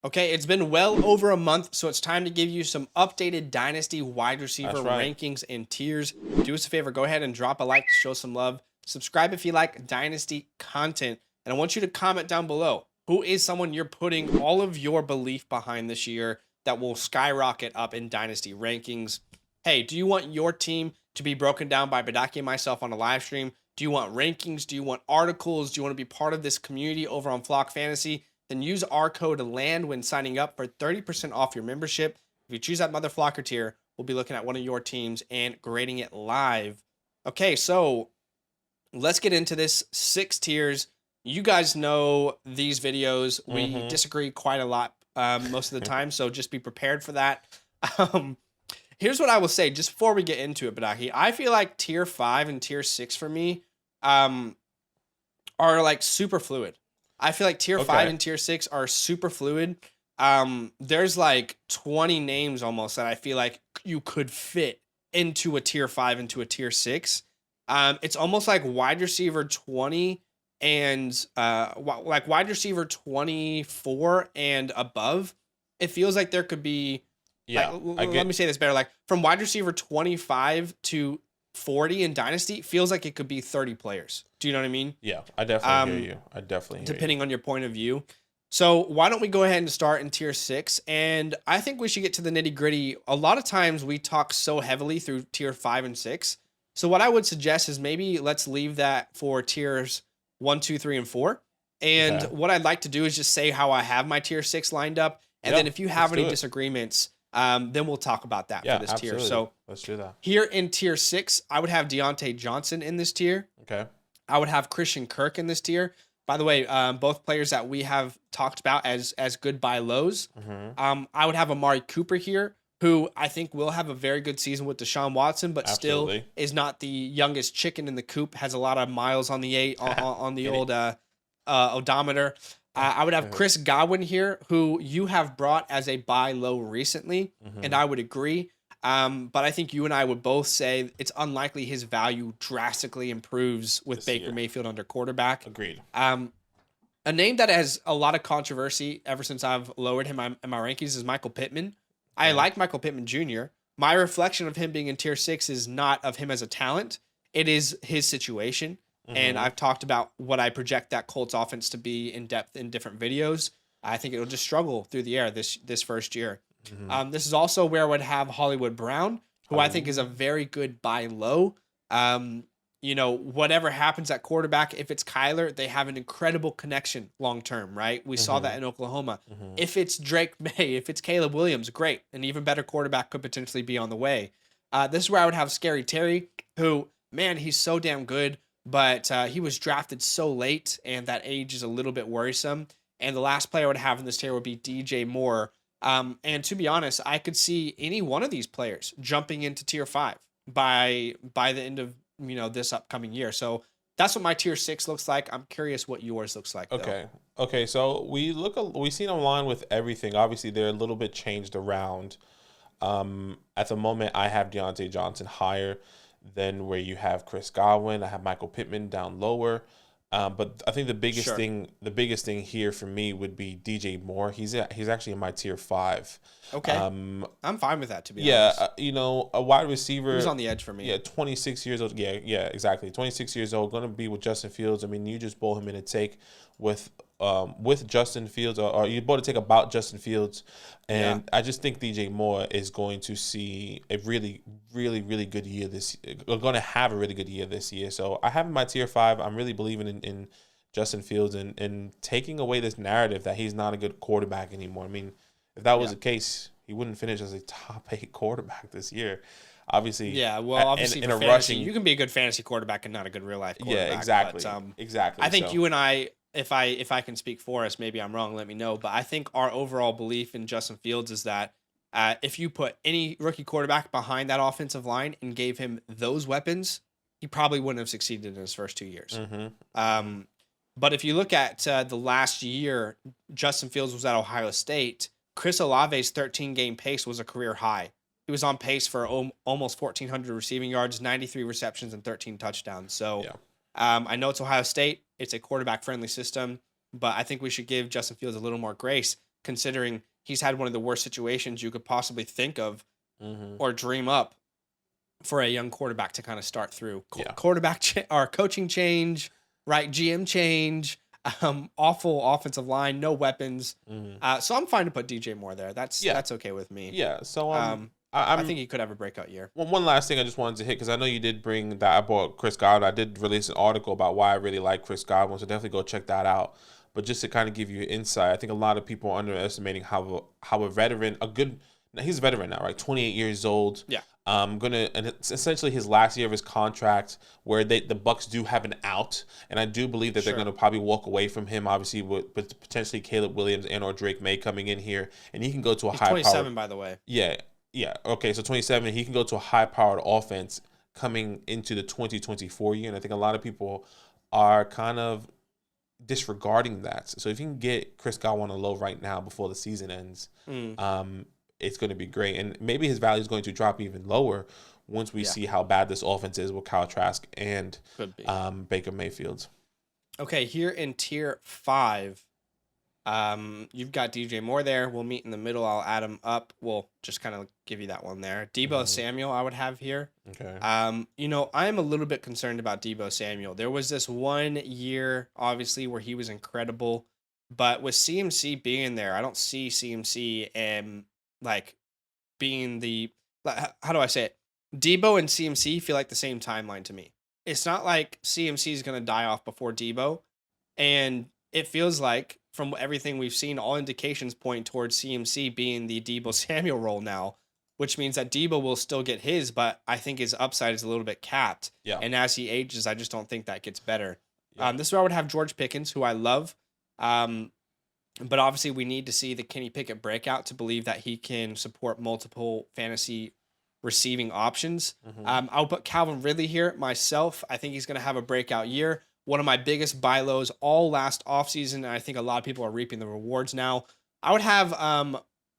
Okay, it's been well over a month, so it's time to give you some updated Dynasty wide receiver rankings and tiers. Do us a favor, go ahead and drop a like to show some love. Subscribe if you like Dynasty content. And I want you to comment down below, who is someone you're putting all of your belief behind this year that will skyrocket up in Dynasty rankings? Hey, do you want your team to be broken down by Badake and myself on a live stream? Do you want rankings? Do you want articles? Do you want to be part of this community over on Flock Fantasy? Then use our code LAND when signing up for 30% off your membership. If you choose that Mother Flocker tier, we'll be looking at one of your teams and grading it live. Okay, so let's get into this. 6 tiers. You guys know these videos. We disagree quite a lot most of the time, so just be prepared for that. Here's what I will say just before we get into it, Badaki. I feel like tier 5 and tier 6 for me are like super fluid. I feel like tier 5 and tier 6 are super fluid. There's like 20 names almost that I feel like you could fit into a tier 5 into a tier 6. It's almost like wide receiver 20 and like wide receiver 24 and above. It feels like there could be let me say this better. Like from wide receiver 25 to 40 in Dynasty, feels like it could be 30 players. Do you know what I mean? Yeah, I definitely hear you. I definitely hear depending on your point of view. So why don't we go ahead and start in tier 6? And I think we should get to the nitty gritty. A lot of times we talk so heavily through tier 5 and 6. So what I would suggest is maybe let's leave that for tiers 1, 2, 3, and 4. And what I'd like to do is just say how I have my tier 6 lined up. And then if you have any disagreements, then we'll talk about that for this tier. So let's do that. Here in tier 6, I would have Deontay Johnson in this tier. Okay. I would have Christian Kirk in this tier. By the way, both players that we have talked about as good buy lows. I would have Amari Cooper here, who I think will have a very good season with Deshaun Watson, but still is not the youngest chicken in the coop. Has a lot of miles on the on the old odometer. I would have Chris Godwin here, who you have brought as a buy low recently, and I would agree. But I think you and I would both say it's unlikely his value drastically improves with Baker Mayfield under quarterback. Agreed. A name that has a lot of controversy ever since I've lowered him in my rankings is Michael Pittman. I like Michael Pittman Jr. My reflection of him being in tier 6 is not of him as a talent. It is his situation. And I've talked about what I project that Colts offense to be in depth in different videos. I think it'll just struggle through the air this first year. This is also where I would have Hollywood Brown, who I think is a very good buy low. You know, whatever happens at quarterback, if it's Kyler, they have an incredible connection long term, right? We saw that in Oklahoma. If it's Drake May, if it's Caleb Williams, great. An even better quarterback could potentially be on the way. This is where I would have Scary Terry, who, man, he's so damn good. But he was drafted so late, and that age is a little bit worrisome. And the last player I would have in this tier would be DJ Moore. And to be honest, I could see any one of these players jumping into tier 5 by the end of this upcoming year. So that's what my tier 6 looks like. I'm curious what yours looks like. Okay. So we seen online with everything. Obviously, they're a little bit changed around. At the moment, I have Deontay Johnson higher than where you have Chris Godwin. I have Michael Pittman down lower. But I think the biggest thing here for me would be DJ Moore. He's actually in my tier 5. Okay. I'm fine with that, to be honest. A wide receiver. He's on the edge for me. Yeah, 26 years old. Yeah, exactly. 26 years old, going to be with Justin Fields. I mean, you just bowl him in a take with Justin Fields, or you both take about Justin Fields, and I just think DJ Moore is going to see a really, really, really good year going to have a really good year this year. So I have him in my tier 5. I'm really believing in Justin Fields and taking away this narrative that he's not a good quarterback anymore. I mean, if that was the case, he wouldn't finish as a top 8 quarterback this year. Obviously, obviously in a fantasy, you can be a good fantasy quarterback and not a good real life quarterback. Yeah, exactly. But, exactly. I think you and I, if I can speak for us, maybe I'm wrong, let me know. But I think our overall belief in Justin Fields is that if you put any rookie quarterback behind that offensive line and gave him those weapons, he probably wouldn't have succeeded in his first 2 years. But if you look at the last year, Justin Fields was at Ohio State. Chris Olave's 13-game pace was a career high. He was on pace for almost 1,400 receiving yards, 93 receptions, and 13 touchdowns. So I know it's Ohio State. It's a quarterback-friendly system, but I think we should give Justin Fields a little more grace. considering he's had one of the worst situations you could possibly think of or dream up for a young quarterback to kind of start through. Or coaching change, right? GM change, awful offensive line, no weapons. So I'm fine to put DJ Moore there. That's okay with me. Yeah. So I think he could have a breakout year. One last thing I just wanted to hit, because I know you did bring that up about Chris Godwin. I did release an article about why I really like Chris Godwin, so definitely go check that out. But just to kind of give you insight, I think a lot of people are underestimating how a veteran, he's a veteran now, right? 28 years old. Yeah. And it's essentially his last year of his contract, where the Bucs do have an out, and I do believe that they're going to probably walk away from him, obviously with potentially Caleb Williams and or Drake May coming in here, and he can go to a high 27 by the way. Yeah. Okay. So 27, he can go to a high-powered offense coming into the 2024 year, and I think a lot of people are kind of disregarding that. So if you can get Chris Godwin on a low right now before the season ends, it's going to be great, and maybe his value is going to drop even lower once we see how bad this offense is with Kyle Trask and Baker Mayfield. Okay, here in tier 5. You've got DJ Moore there. We'll meet in the middle. I'll add him up. We'll just kind of give you that one there. Debo Samuel, I would have here. Okay. I'm a little bit concerned about Debo Samuel. There was this 1 year, obviously, where he was incredible, but with CMC being there, I don't see CMC being how do I say it? Debo and CMC feel like the same timeline to me. It's not like CMC is going to die off before Debo, and it feels like, from everything we've seen, all indications point towards CMC being the Debo Samuel role now, which means that Debo will still get his, but I think his upside is a little bit capped. Yeah. And as he ages, I just don't think that gets better. Yeah. This is where I would have George Pickens, who I love. But obviously we need to see the Kenny Pickett breakout to believe that he can support multiple fantasy receiving options. I'll put Calvin Ridley here myself. I think he's going to have a breakout year. One of my biggest buy lows all last offseason, and I think a lot of people are reaping the rewards now. I would have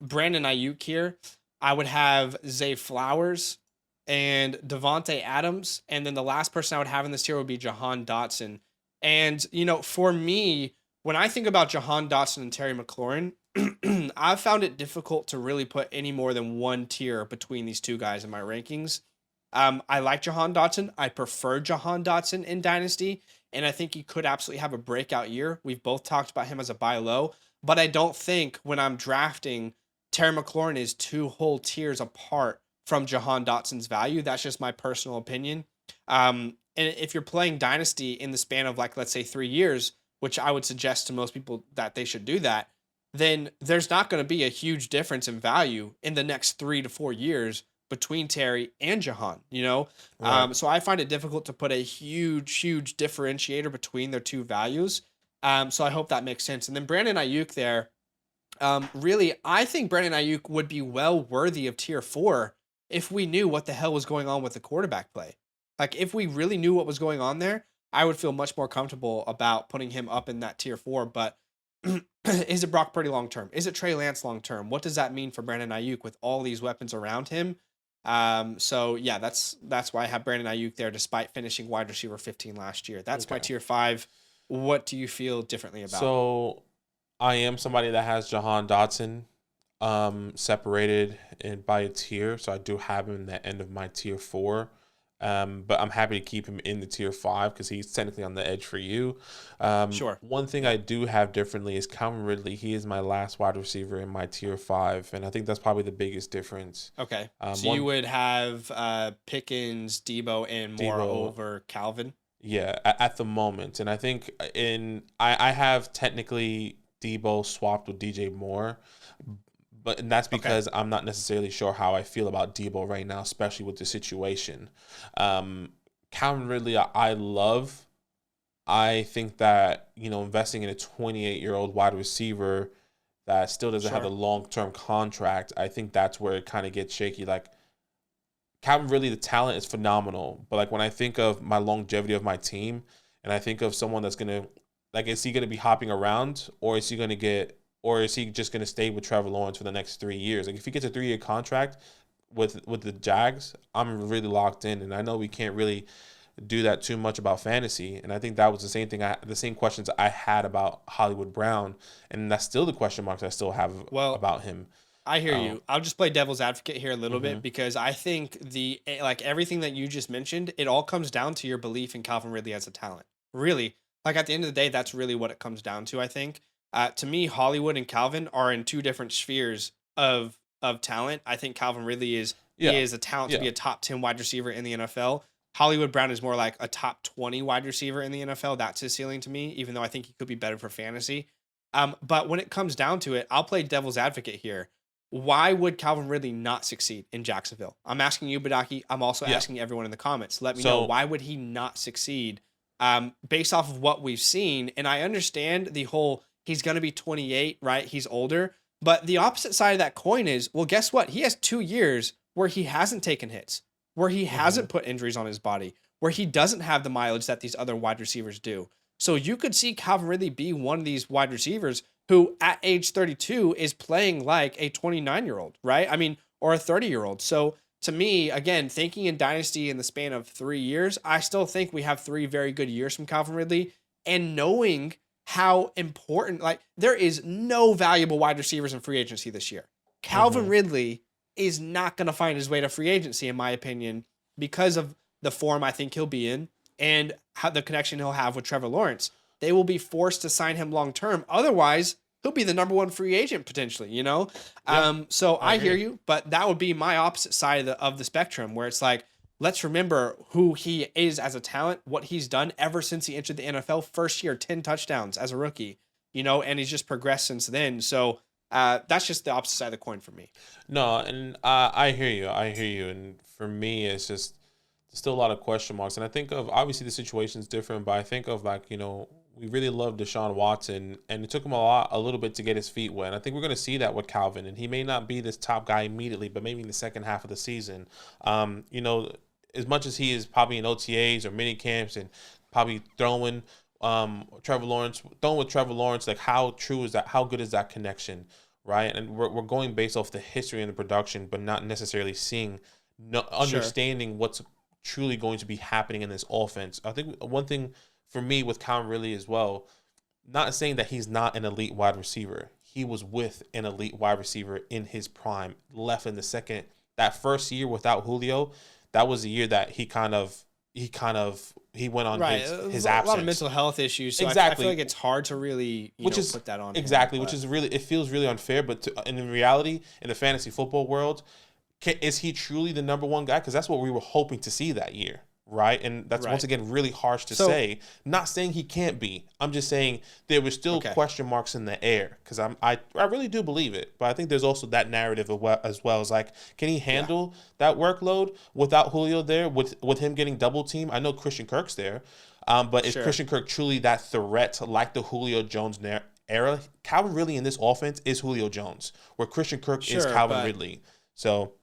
Brandon Ayuk here. I would have Zay Flowers and Devontae Adams. And then the last person I would have in this tier would be Jahan Dotson. And, for me, when I think about Jahan Dotson and Terry McLaurin, I've found it difficult to really put any more than one tier between these two guys in my rankings. I like Jahan Dotson. I prefer Jahan Dotson in Dynasty, and I think he could absolutely have a breakout year. We've both talked about him as a buy low, but I don't think when I'm drafting, Terry McLaurin is 2 whole tiers apart from Jahan Dotson's value. That's just my personal opinion. And if you're playing Dynasty in the span of, let's say 3 years, which I would suggest to most people that they should do that, then there's not going to be a huge difference in value in the next 3 to 4 years between Terry and Jahan, Right. So I find it difficult to put a huge differentiator between their two values. So I hope that makes sense. And then Brandon Ayuk there, really, I think Brandon Ayuk would be well worthy of tier 4 if we knew what the hell was going on with the quarterback play. If we really knew what was going on there, I would feel much more comfortable about putting him up in that tier 4. But is it Brock Purdy long term? Is it Trey Lance long term? What does that mean for Brandon Ayuk with all these weapons around him? So yeah, that's why I have Brandon Ayuk there, despite finishing wide receiver 15 last year. That's my tier 5. What do you feel differently about? So I am somebody that has Jahan Dotson separated by a tier, so I do have him in the end of my tier 4. But I'm happy to keep him in the tier 5 because he's technically on the edge for you. Sure. One thing I do have differently is Calvin Ridley. He is my last wide receiver in my tier 5, and I think that's probably the biggest difference. Okay. So you would have Pickens, Debo, and Moore over Calvin? Yeah, at the moment. And I think I have technically Debo swapped with DJ Moore, and that's because I'm not necessarily sure how I feel about Debo right now, especially with the situation. Calvin Ridley, I love. I think that, investing in a 28-year-old wide receiver that still doesn't have a long-term contract, I think that's where it kind of gets shaky. Calvin Ridley, the talent is phenomenal, but when I think of my longevity of my team, and I think of someone that's gonna, is he gonna be hopping around, or is he just gonna stay with Trevor Lawrence for the next 3 years? If he gets a 3-year contract with the Jags, I'm really locked in, and I know we can't really do that too much about fantasy. And I think that was the same thing, the same questions I had about Hollywood Brown, and that's still the question marks I still have about him. I hear you. I'll just play devil's advocate here a little Mm-hmm. bit, because I think like everything that you just mentioned, it all comes down to your belief in Calvin Ridley as a talent. Really, like at the end of the day, that's really what it comes down to. I think, to me, Hollywood and Calvin are in two different spheres of talent. I think Calvin Ridley is he is a talent to be a top 10 wide receiver in the NFL. Hollywood Brown is more like a top 20 wide receiver in the NFL. That's his ceiling to me, even though I think he could be better for fantasy. But when it comes down to it, I'll play devil's advocate here. Why would Calvin Ridley not succeed in Jacksonville? I'm asking you, Badake. I'm also asking everyone in the comments. Let me know, why would he not succeed based off of what we've seen? And I understand the whole, he's going to be 28, right? He's older. But the opposite side of that coin is, well, guess what? He has 2 years where he hasn't taken hits, where he hasn't put injuries on his body, where he doesn't have the mileage that these other wide receivers do. So you could see Calvin Ridley be one of these wide receivers who at age 32 is playing like a 29-year-old, right? I mean, or a 30-year-old. So to me, again, thinking in Dynasty in the span of 3 years, I still think we have 3 very good years from Calvin Ridley. And knowing how important, like, there is no valuable wide receivers in free agency this year. Calvin Ridley is not going to find his way to free agency, in my opinion, because of the form I think he'll be in and how the connection he'll have with Trevor Lawrence. They will be forced to sign him long term. Otherwise, he'll be the number 1 free agent potentially, you know? So I hear you, but that would be my opposite side of the spectrum, where it's like, let's remember who he is as a talent, what he's done ever since he entered the NFL. First year, 10 touchdowns as a rookie, you know, and he's just progressed since then. So that's just the opposite side of the coin for me. No, and I hear you. I hear you. And for me, it's just still a lot of question marks. And I think of, obviously the situation's different, but I think of, like, you know, we really love Deshaun Watson, and it took him a little bit to get his feet wet. And I think we're going to see that with Calvin, and he may not be this top guy immediately, but maybe in the second half of the season. You know, as much as he is probably in OTAs or mini camps and probably throwing Trevor Lawrence, like, how true is that? How good is that connection, right? And we're going based off the history and the production, but not necessarily understanding what's truly going to be happening in this offense. I think one thing for me with Calvin Ridley as well, not saying that he's not an elite wide receiver. He was with an elite wide receiver in his prime, left in the second. That first year without Julio, that was the year that he went on his absence. A lot of mental health issues. So exactly. I feel like it's hard to really put that on exactly, him, which is really, it feels really unfair. But in reality, in the fantasy football world, is he truly the number 1 guy? Because that's what we were hoping to see that year, right? And that's once again really harsh to say. Not saying he can't be. I'm just saying there were still question marks in the air, because I really do believe it. But I think there's also that narrative as well as, like, can he handle that workload without Julio there, with him getting double teamed? I know Christian Kirk's there, but is Christian Kirk truly that threat like the Julio Jones era? Calvin Ridley in this offense is Julio Jones, where Christian Kirk is Calvin Ridley. So.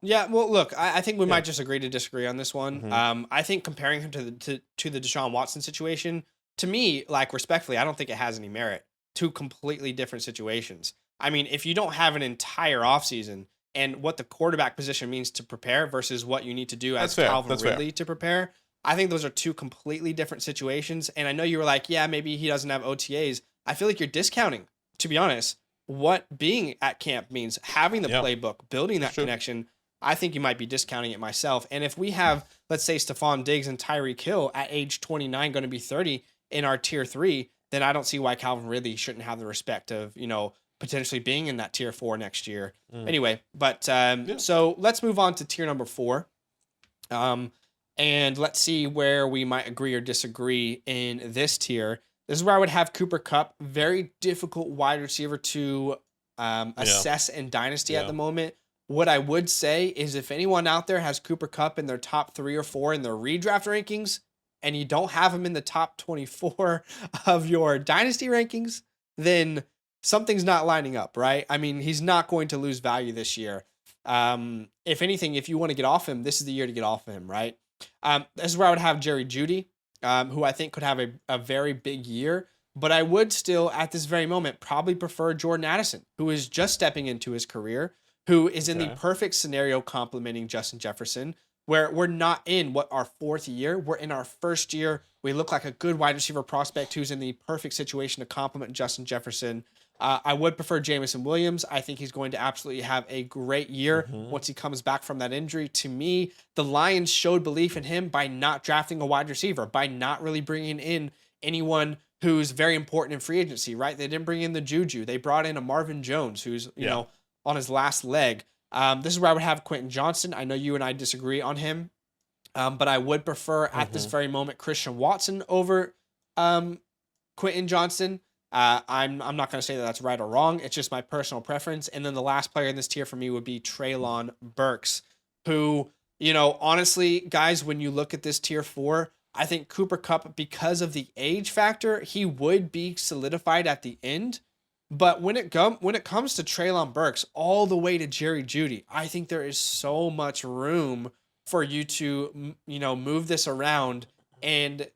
Yeah, well, look, I think we might just agree to disagree on this one. I think comparing him to the Deshaun Watson situation, to me, like, respectfully, I don't think it has any merit. 2 completely different situations. I mean, if you don't have an entire offseason and what the quarterback position means to prepare versus what you need to do as Calvin Ridley to prepare, I think those are 2 completely different situations. And I know you were like, yeah, maybe he doesn't have OTAs. I feel like you're discounting, to be honest, what being at camp means, having the playbook, building that connection. I think you might be discounting it myself. And if we have, let's say, Stephon Diggs and Tyreek Hill at age 29 going to be 30 in our tier 3, then I don't see why Calvin Ridley shouldn't have the respect of, you know, potentially being in that tier 4 next year. Anyway, but so let's move on to tier number 4. And let's see where we might agree or disagree in this tier. This is where I would have Cooper Kupp, very difficult wide receiver to assess in Dynasty at the moment. What I would say is, if anyone out there has Cooper Kupp in their top 3 or 4 in their redraft rankings, and you don't have him in the top 24 of your Dynasty rankings, then something's not lining up, right? I mean, he's not going to lose value this year. If anything, if you want to get off him, this is the year to get off of him, right? This is where I would have Jerry Jeudy, who I think could have a very big year. But I would still, at this very moment, probably prefer Jordan Addison, who is just stepping into his career, who is in the perfect scenario complementing Justin Jefferson, where we're not in what our 4th year. We're in our 1st year. We look like a good wide receiver prospect who's in the perfect situation to complement Justin Jefferson. I would prefer Jameson Williams. I think he's going to absolutely have a great year once he comes back from that injury. To me, the Lions showed belief in him by not drafting a wide receiver, by not really bringing in anyone who's very important in free agency, right? They didn't bring in the Juju. They brought in a Marvin Jones who's, you know, on his last leg. This is where I would have Quentin Johnson. I know you and I disagree on him, but I would prefer at this very moment Christian Watson over Quentin Johnson. I'm not going to say that that's right or wrong. It's just my personal preference. And then the last player in this tier for me would be Treylon Burks, who, you know, honestly, guys, when you look at this tier 4, I think Cooper Kupp, because of the age factor, he would be solidified at the end. But when it comes to Treylon Burks all the way to Jerry Jeudy, I think there is so much room for you to, you know, move this around and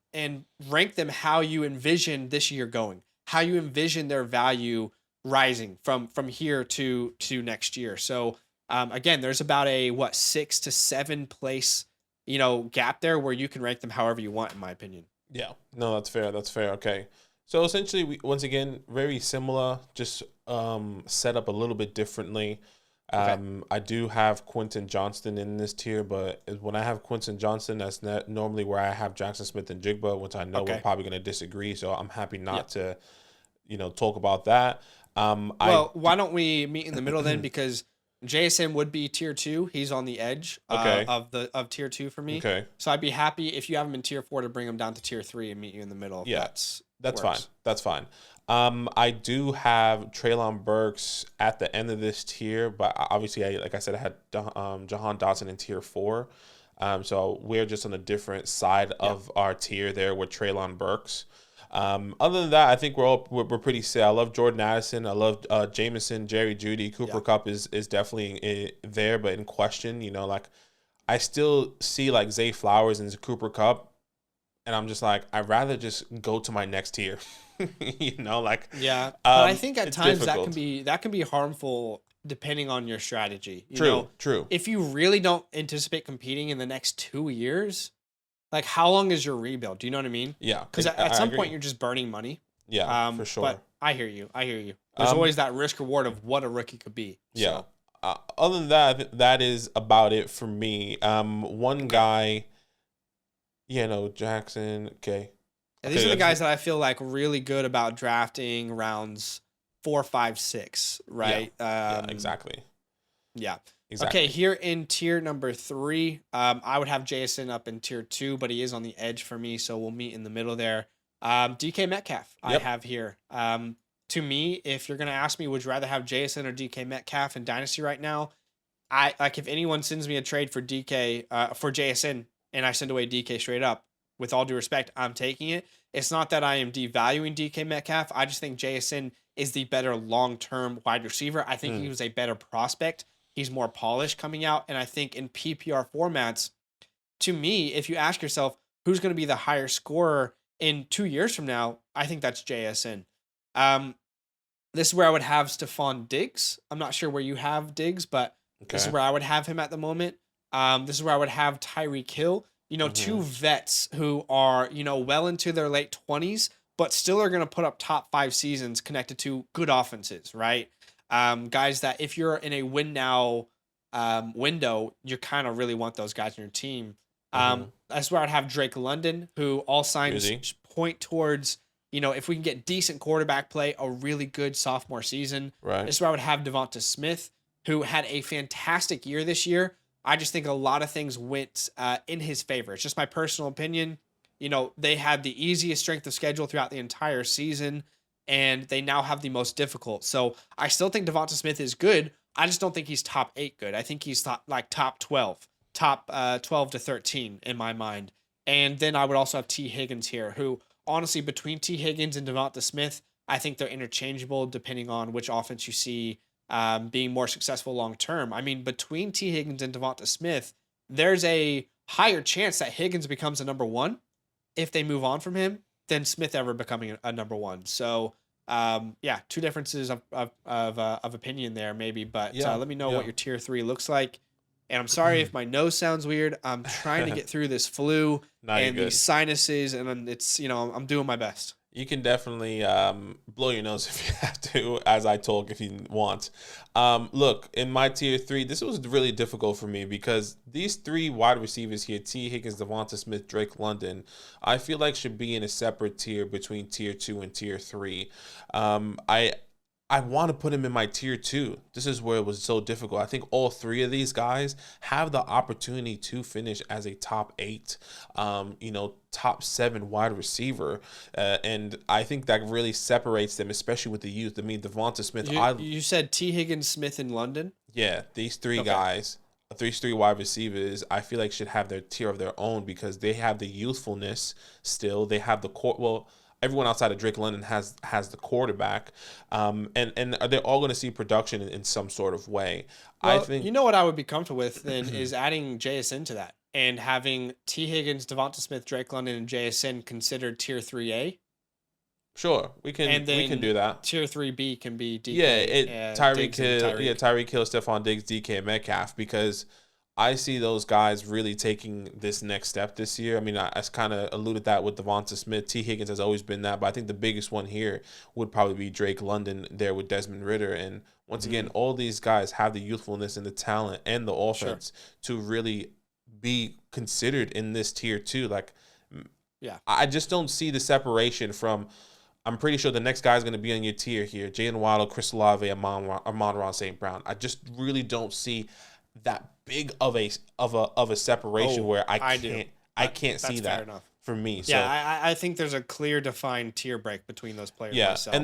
rank them how you envision this year going, how you envision their value rising from here to next year. So again, there's about a 6 to 7 place, you know, gap there where you can rank them however you want, in my opinion. Yeah, no, that's fair. That's fair. Okay. So essentially, we, once again, very similar, just set up a little bit differently. I do have Quentin Johnston in this tier, but when I have Quentin Johnston, that's not normally where I have Jackson Smith and Jigba, which I know we're probably going to disagree. So I'm happy not to, you know, talk about that. Well, why don't we meet in the middle then? Because JSN would be tier 2. He's on the edge of tier 2 for me. Okay. So I'd be happy if you have him in tier 4 to bring him down to tier 3 and meet you in the middle. Yeah, that's fine. That's fine. I do have Treylon Burks at the end of this tier, but obviously, like I said, I had Jahan Dotson in tier 4. So we're just on a different side of our tier there with Treylon Burks. Other than that, I think we're pretty set. I love Jordan Addison. I love Jameson, Jerry Jeudy. Cooper Kupp is definitely there, but in question. You know, like I still see like Zay Flowers and Cooper Kupp, and I'm just like, I'd rather just go to my next tier. You know, like but I think at times that can be harmful depending on your strategy. True. If you really don't anticipate competing in the next 2 years, like how long is your rebuild? Do you know what I mean? Yeah. Because at some point you're just burning money. Yeah, for sure. But I hear you. There's always that risk reward of what a rookie could be. Yeah. So. Other than that, that is about it for me. One guy, you know, Jackson. Okay. And these are the guys that I feel like really good about drafting rounds 4, 5, 6, right? Yeah, exactly. Yeah. Exactly. Okay, here in tier number 3, I would have Jason up in tier 2, but he is on the edge for me, so we'll meet in the middle there. DK Metcalf, I have here. To me, if you're gonna ask me, would you rather have Jason or DK Metcalf in Dynasty right now? I like if anyone sends me a trade for DK for JSN and I send away DK straight up, with all due respect, I'm taking it. It's not that I am devaluing DK Metcalf. I just think JSN is the better long-term wide receiver. I think he was a better prospect. He's more polished coming out. And I think in PPR formats, to me, if you ask yourself, who's going to be the higher scorer in 2 years from now, I think that's JSN. This is where I would have Stephon Diggs. I'm not sure where you have Diggs, but this is where I would have him at the moment. This is where I would have Tyreek Hill. You know, 2 vets who are, you know, well into their late 20s, but still are going to put up top 5 seasons connected to good offenses, right? Guys that if you're in a win now window, you kind of really want those guys on your team. That's where I'd have Drake London, who all signs point towards, you know, if we can get decent quarterback play, a really good sophomore season. Right. This is where I would have Devonta Smith, who had a fantastic year this year. I just think a lot of things went in his favor. It's just my personal opinion. You know, they had the easiest strength of schedule throughout the entire season, and they now have the most difficult. So I still think Devonta Smith is good. I just don't think he's top 8 good. I think he's top 12, top 12 to 13 in my mind. And then I would also have T. Higgins here, who honestly, between T. Higgins and Devonta Smith, I think they're interchangeable depending on which offense you see being more successful long term. I mean, between T. Higgins and Devonta Smith, there's a higher chance that Higgins becomes a number 1 if they move on from him than Smith ever becoming a number 1. So, 2 differences of opinion there, maybe. But let me know what your tier 3 looks like. And I'm sorry if my nose sounds weird. I'm trying to get through this flu and these sinuses, and it's, I'm doing my best. You can definitely blow your nose if you have to, as I talk, if you want. Look, in my tier 3, this was really difficult for me because these 3 wide receivers here, T. Higgins, Devonta Smith, Drake London, I feel like should be in a separate tier between tier 2 and tier 3. I want to put him in my tier 2. This is where it was so difficult. I think all 3 of these guys have the opportunity to finish as a top 8, top 7 wide receiver. And I think that really separates them, especially with the youth. I mean, Devonta Smith. You said T. Higgins, Smith, and London? Yeah, these 3 guys, these 3 wide receivers, I feel like should have their tier of their own because they have the youthfulness still. They have the core. Well, everyone outside of Drake London has the quarterback, and they're all going to see production in some sort of way. Well, I think what I would be comfortable with then is adding JSN to that and having T. Higgins, Devonta Smith, Drake London, and JSN considered tier 3A. Sure, we can do that. Tier 3B can be DK. Yeah, Tyreek Hill, Stephon Diggs, DK Metcalf, because I see those guys really taking this next step this year. I mean, I kind of alluded that with Devonta Smith. T. Higgins has always been that, but I think the biggest one here would probably be Drake London there with Desmond Ridder. And once again, all these guys have the youthfulness and the talent and the offense to really be considered in this tier 2. Like, I just don't see the separation from. I'm pretty sure the next guy is going to be on your tier here: Jalen Waddle, Chris Olave, Amon-Ra St. Brown. I just really don't see that big of a separation where I can't see that enough for me. So I think there's a clear defined tier break between those players. Yeah, myself,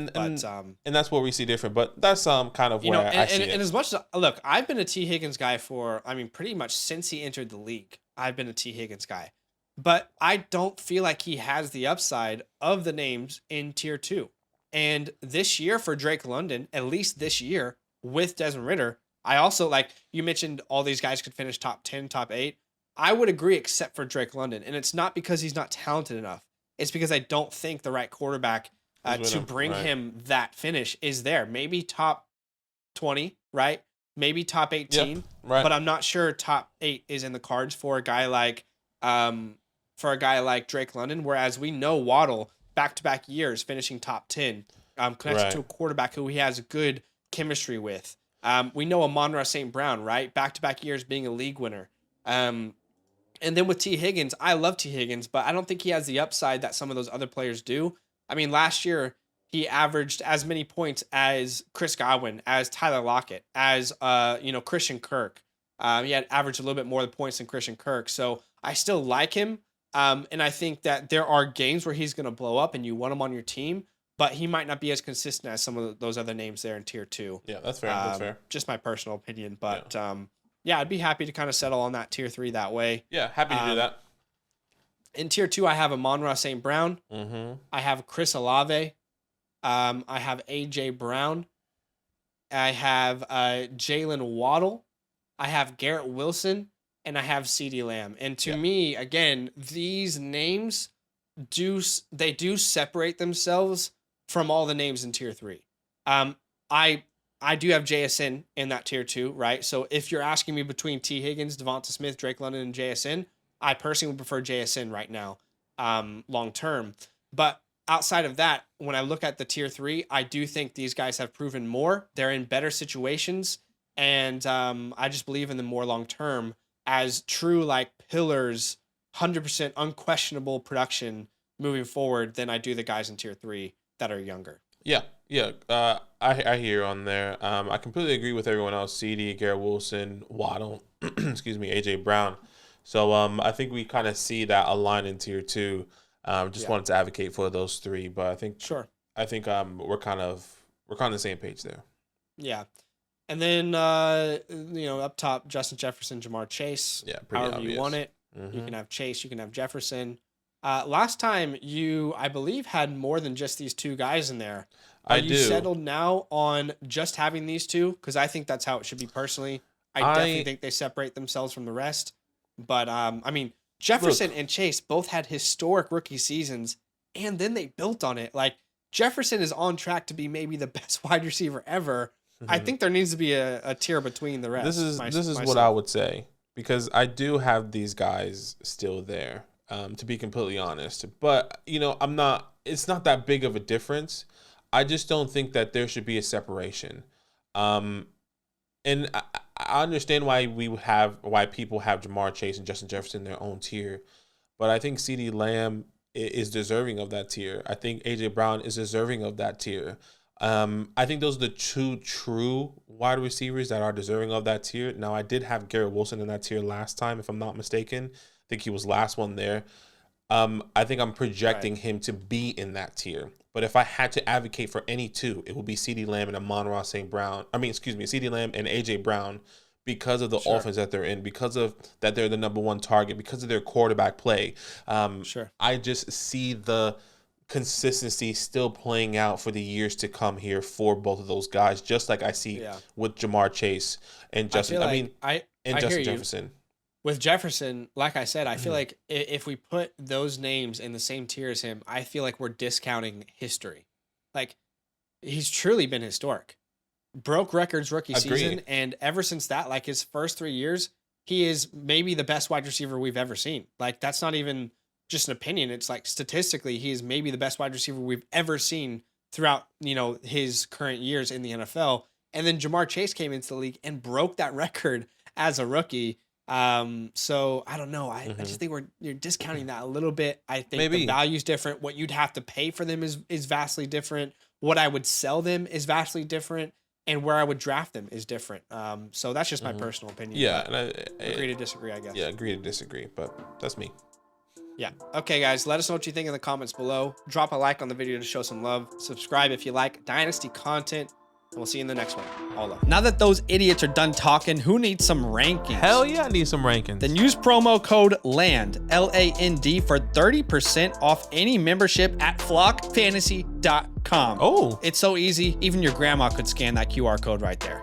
and that's where we see different. But that's kind of where I see it. And as much as look, I've been a T. Higgins guy for pretty much since he entered the league. I've been a T. Higgins guy, but I don't feel like he has the upside of the names in tier 2. And this year for Drake London, at least this year with Desmond Ridder. I also, like you mentioned, all these guys could finish top 10, top 8. I would agree except for Drake London. And it's not because he's not talented enough. It's because I don't think the right quarterback to bring him that finish is there. Maybe top 20, right? Maybe top 18. Yep, right. But I'm not sure top 8 is in the cards for a guy like Drake London. Whereas we know Waddle, back-to-back years, finishing top 10, connected to a quarterback who he has good chemistry with. We know Amon-Ra St. Brown, right? Back-to-back years being a league winner. And then with T. Higgins, I love T. Higgins, but I don't think he has the upside that some of those other players do. I mean, last year, he averaged as many points as Chris Godwin, as Tyler Lockett, as Christian Kirk. He had averaged a little bit more points than Christian Kirk. So I still like him. And I think that there are games where he's going to blow up and you want him on your team. But he might not be as consistent as some of those other names there in tier 2. Yeah, that's fair. That's fair. Just my personal opinion. But I'd be happy to kind of settle on that tier 3 that way. Yeah, happy to do that. In tier 2, I have Amon-Ra St. Brown. Mm-hmm. I have Chris Olave. I have A.J. Brown. I have Jalen Waddle. I have Garrett Wilson. And I have CeeDee Lamb. And to me, again, these names do separate themselves from all the names in tier 3. I do have JSN in that tier 2, right? So if you're asking me between T. Higgins, Devonta Smith, Drake London, and JSN, I personally would prefer JSN right now, long term. But outside of that, when I look at the tier 3, I do think these guys have proven more. They're in better situations, and I just believe in them more long term as true pillars, 100% unquestionable production moving forward than I do the guys in tier 3 that are younger. Yeah. I hear you on there. I completely agree with everyone else. CD, Garrett Wilson, Waddle, excuse me, AJ Brown. So I think we kind of see that align in tier 2. Just wanted to advocate for those 3, but I think we're kind of on the same page there. Yeah. And then up top, Justin Jefferson, Jamar Chase. Yeah, pretty however obvious. You want it. Mm-hmm. You can have Chase, you can have Jefferson. Last time you, I believe, had more than just these 2 guys in there. Are you settled now on just having these 2? Because I think that's how it should be personally. I definitely think they separate themselves from the rest. But, Jefferson and Chase both had historic rookie seasons, and then they built on it. Like, Jefferson is on track to be maybe the best wide receiver ever. Mm-hmm. I think there needs to be a tier between the rest. This is what I would say. because I do have these guys still there, to be completely honest. But, you know, it's not that big of a difference. I just don't think that there should be a separation. And I understand why people have Jamar Chase and Justin Jefferson in their own tier, but I think CeeDee Lamb is deserving of that tier. I think AJ Brown is deserving of that tier. I think those are the two true wide receivers that are deserving of that tier. Now, I did have Garrett Wilson in that tier last time, if I'm not mistaken. I think he was last one there. I think I'm projecting him to be in that tier. But if I had to advocate for any two, it would be CeeDee Lamb and Amon-Ra St. Brown. CeeDee Lamb and AJ Brown, because of the offense that they're in, because of that they're the number one target, because of their quarterback play. I just see the consistency still playing out for the years to come here for both of those guys, just like I see with Jamar Chase and Justin. Justin Jefferson. With Jefferson, like I said, I feel like if we put those names in the same tier as him, I feel like we're discounting history. Like, he's truly been historic. Broke records rookie season, and ever since that, like his first 3 years, he is maybe the best wide receiver we've ever seen. Like, that's not even just an opinion. It's like statistically, he is maybe the best wide receiver we've ever seen throughout, you know, his current years in the NFL. And then Jamar Chase came into the league and broke that record as a rookie. So I don't know. I just think you're discounting that a little bit. I think the value's different. What you'd have to pay for them is vastly different. What I would sell them is vastly different. And where I would draft them is different. So that's just my personal opinion. Yeah. And I agree to disagree, I guess. Yeah, agree to disagree, but that's me. Yeah. Okay, guys, let us know what you think in the comments below. Drop a like on the video to show some love. Subscribe if you like Dynasty content. And we'll see you in the next one. All love. Now that those idiots are done talking, who needs some rankings? Hell yeah, I need some rankings. Then use promo code LAND, L-A-N-D, for 30% off any membership at flockfantasy.com. Oh. It's so easy, even your grandma could scan that QR code right there.